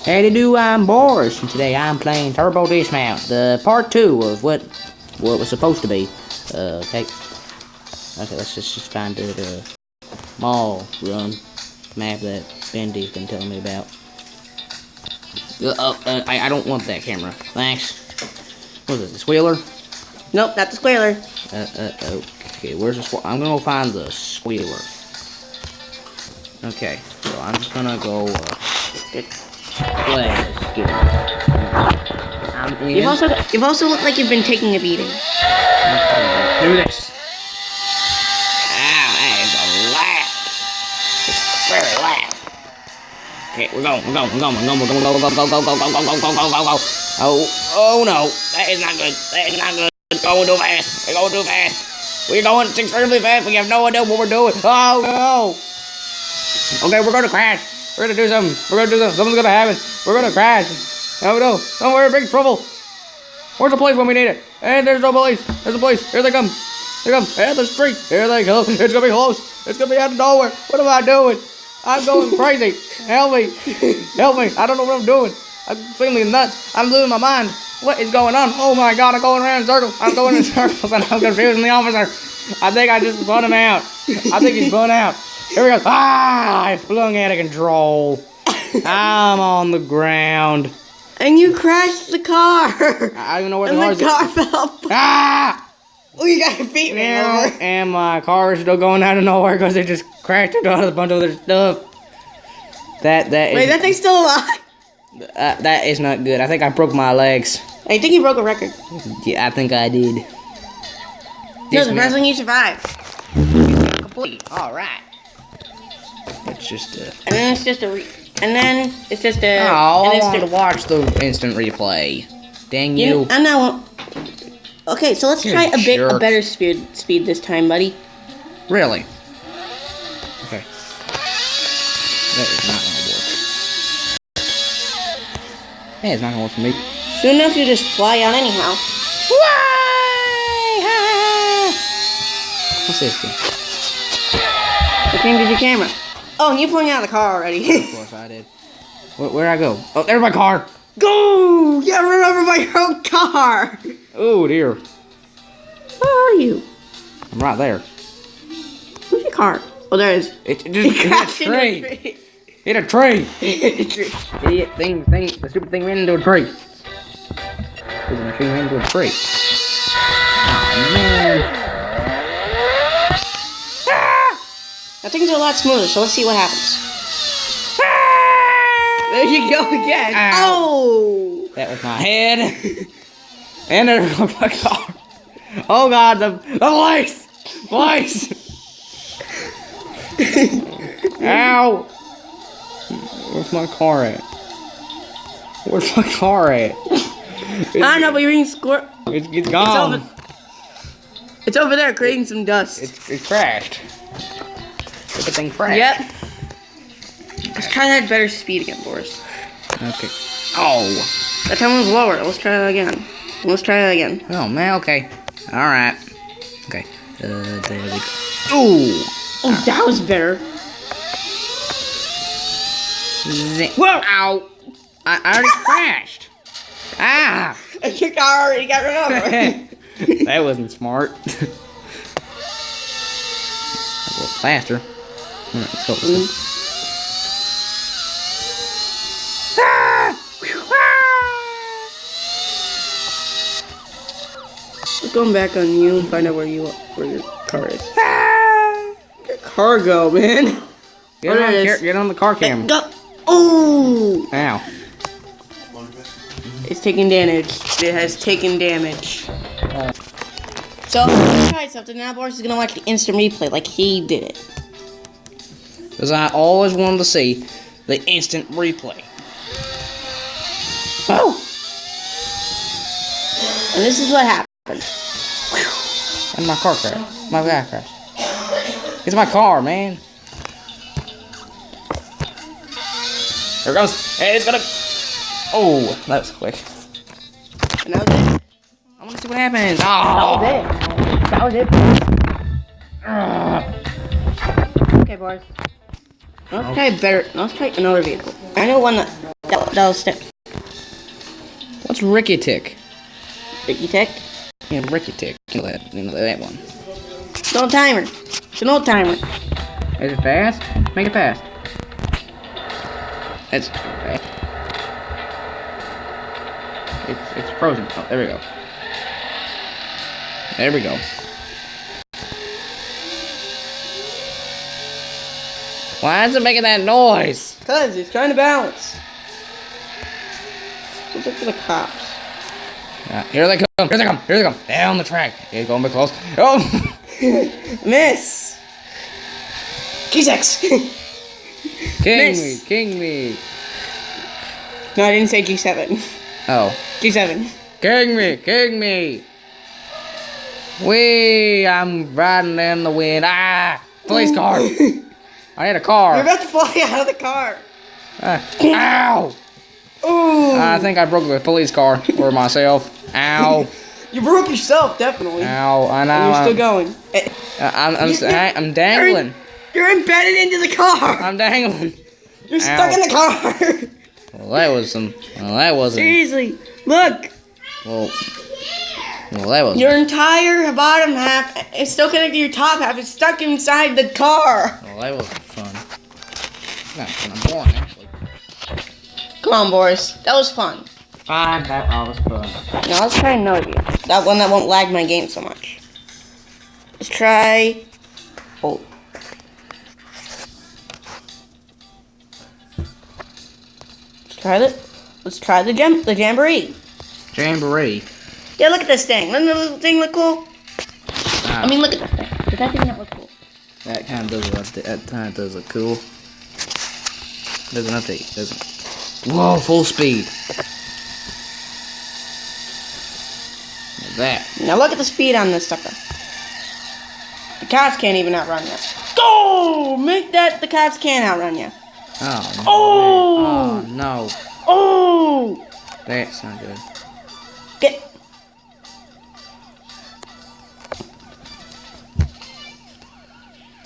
Howdy do, I'm Boris, and today I'm playing Turbo Dismount, the part 2 of what was supposed to be. Okay, let's just find the mall run map that Bendy's been telling me about. I don't want that camera. Thanks. What is it, the squealer? Nope, not the squealer. Okay, where's the squealer? I'm gonna go find the squealer. Okay, so I'm just gonna go, You've also looked like you've been taking a beating. Do this. Ow, that is loud. It's very loud. Okay, we're going. Go. Oh no, that is not good. We're going too fast. We're going extremely fast. We have no idea what we're doing. Oh no. Okay, we're gonna crash. We're gonna do something. Something's gonna happen. We're gonna crash. Oh no, we're in big trouble. Where's the police when we need it? And there's no police. There's the police. Here they come. And the street. Here they go. It's gonna be close. It's gonna be out of nowhere. What am I doing? I'm going crazy. Help me. Help me. I don't know what I'm doing. I'm feeling nuts. I'm losing my mind. What is going on? Oh my god, I'm going around in circles. I'm going in circles and I'm confusing the officer. I think I just spun him out. I think he's spun out. Here we go. Ah! I flung out of control. I'm on the ground. And you crashed the car. I don't even know where and the car fell apart. Ah! Oh, you got your feet Now, over. and my car is still going out of nowhere because it just crashed into a bunch of other stuff. Wait, that thing's still alive? That is not good. I think I broke my legs. I think you broke a record. Yeah, I think I did. No, the first one you survived. Complete. All right. It's just And then it's just a. Oh, I wanted to watch the instant replay. Dang you. I know. Okay, so let's try a better speed this time, buddy. Really? Okay. That is not gonna work. Hey, it's not gonna work for me. Soon enough, you just fly out anyhow. What's this thing? What thing did your camera? Oh, and you flying out of the car already. Of course I did. Where'd I go? Oh, there's my car. Go! Yeah, run over by your own car. Oh dear. Where are you? I'm right there. Where's your car? Oh, there it is. It just hit a tree. Hit a tree. Idiot thing. The stupid thing ran into a tree. The machine ran into a tree. Oh man. Now things are a lot smoother, so let's see what happens. There you go again. Ow. Oh! That was my head. And there was my car. Oh god, the lights! Lights! Ow! Where's my car at? Where's my car at? I don't know, but you're being squirt. It's gone. It's over there creating some dust. It crashed. Everything crashed. Yep. Let's try that better speed again, Boris. Okay. Oh. That time was lower. Let's try that again. Oh man, okay. Alright. Okay. There we go. Ooh! Oh, that was better. Whoa! Ow! I already crashed. Ah! Your car already got run over. That wasn't smart. A little faster. Alright, let's go. Let's go back on you and find out where your car is. Your car go, man. Get on the car cam. Go. Oh! Ow. It's taking damage. It has taken damage. So, let's try something. Now Boris is going to watch the instant replay like he did it. Because I always wanted to see the instant replay. Oh! And this is what happened. And my car crashed. My guy crashed. It's my car, man. There it goes. Hey, it's gonna... Oh, that was quick. And that was it. I want to see what happens. Oh. That was it. Okay, Boris. Let's try another vehicle. I know one that that'll stick. What's Ricky Tick? Ricky Tick. Yeah, Ricky Tick. You know that one. It's no timer. It's an old timer. Is it fast? Make it fast. It's fast. It's frozen. Oh, there we go. There we go. Why is it making that noise? Cause it's trying to balance. Let's look for the cops. Here they come. Here they come. Here they come. Down the track. He's going a bit close. Oh! Miss. G6. Miss. King me. No, I didn't say G7. Oh. G7. King me. Wee, I'm riding in the wind. Ah! Police car. I hit a car. You're about to fly out of the car. Ow! Ooh. I think I broke the police car or myself. Ow! You broke yourself, definitely. Ow! And you're still going. I'm dangling. You're embedded into the car. I'm dangling. You're stuck in the car. Well, that was some. Well, that wasn't. Seriously, look. Well, that was. Your entire bottom half is still connected to your top half. It's stuck inside the car. Well, that wasn't fun. Not fun. I'm boring, actually. Come on, Boris. That was fun. Fine, that was fun. Now let's try another view. That one that won't lag my game so much. Let's try. Oh. Let's try the jamboree. Jamboree. Yeah, look at this thing. Doesn't the thing look cool? Wow. I mean, look at that thing. Does that thing not look cool? That kind of does look cool. Doesn't update, doesn't. Whoa, full speed. Like that. Now look at the speed on this sucker. The cops can't even outrun you. Go! Make that the cops can't outrun you. Oh. Oh! No. Oh! That's not good. Get.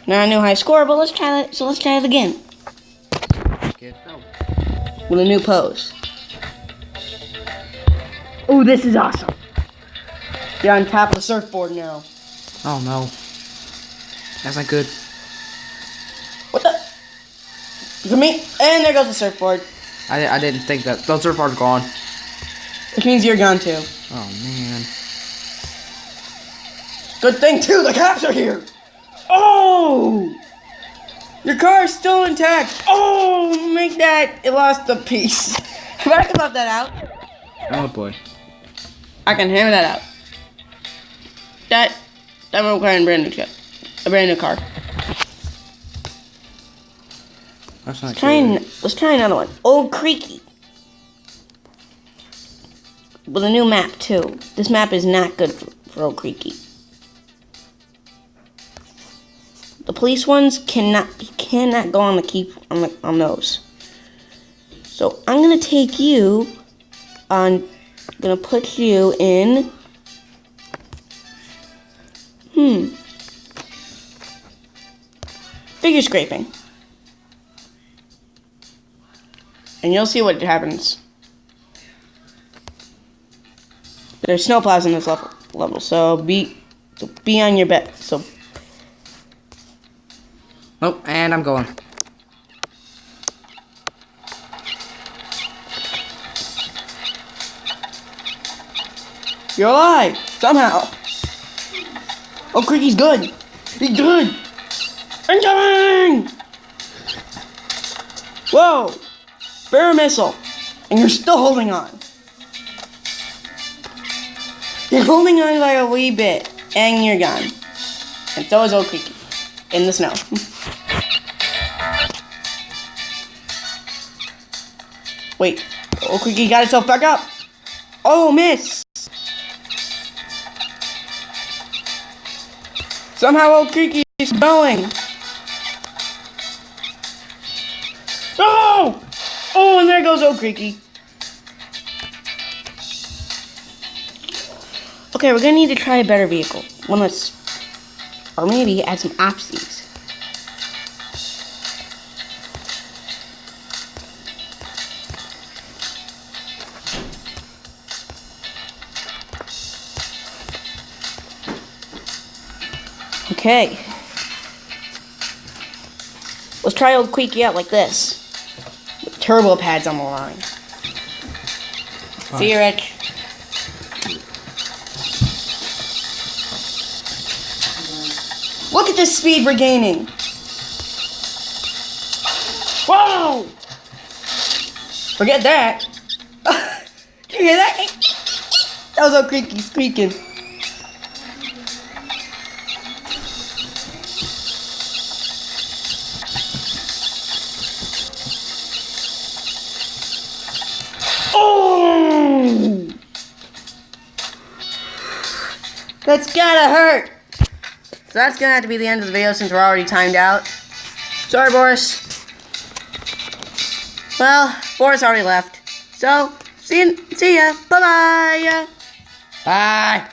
Now I knew high score, but let's try that. So let's try it again. Get out. With a new pose. Oh, this is awesome. You're on top of the surfboard now. Oh no. That's not good. What the? Look at me. And there goes the surfboard. I didn't think that. Those surfboards gone. Which means you're gone too. Oh man. Good thing too, the cops are here. Oh! Your car is still intact. Oh, make that. It lost a piece. But I can left that out. Oh boy. I can hammer that out. That will require a brand new car. That's not good. Let's try another one. Old Creaky. With a new map too. This map is not good for Old Creaky. The police ones cannot go on on those. So I'm gonna take you on. Gonna put you in. Figure scraping. And you'll see what happens. There's snowplows in this level, so be on your bet. So. Oh, and I'm going. You're alive somehow. Oh, Creaky's good. He's good. Incoming! Whoa! Bear missile. And you're still holding on. You're holding on by a wee bit. And you're gone. And so is Old Creaky. In the snow. Wait. Old Creaky got itself back up. Oh, miss. Somehow Old Creaky is going. Oh! Oh, and there goes Old Creaky. Okay, we're gonna need to try a better vehicle. One that's, or maybe add some opsies. Okay. Let's try old Creaky out like this. With turbo pads on the line. See you, Rich. Look at this speed we're gaining. Whoa! Forget that. You hear that? That was old Creaky squeaking. Oh! That's gotta hurt. So that's gonna have to be the end of the video since we're already timed out. Sorry, Boris. Well, Boris already left. So, see ya. Bye-bye. Bye.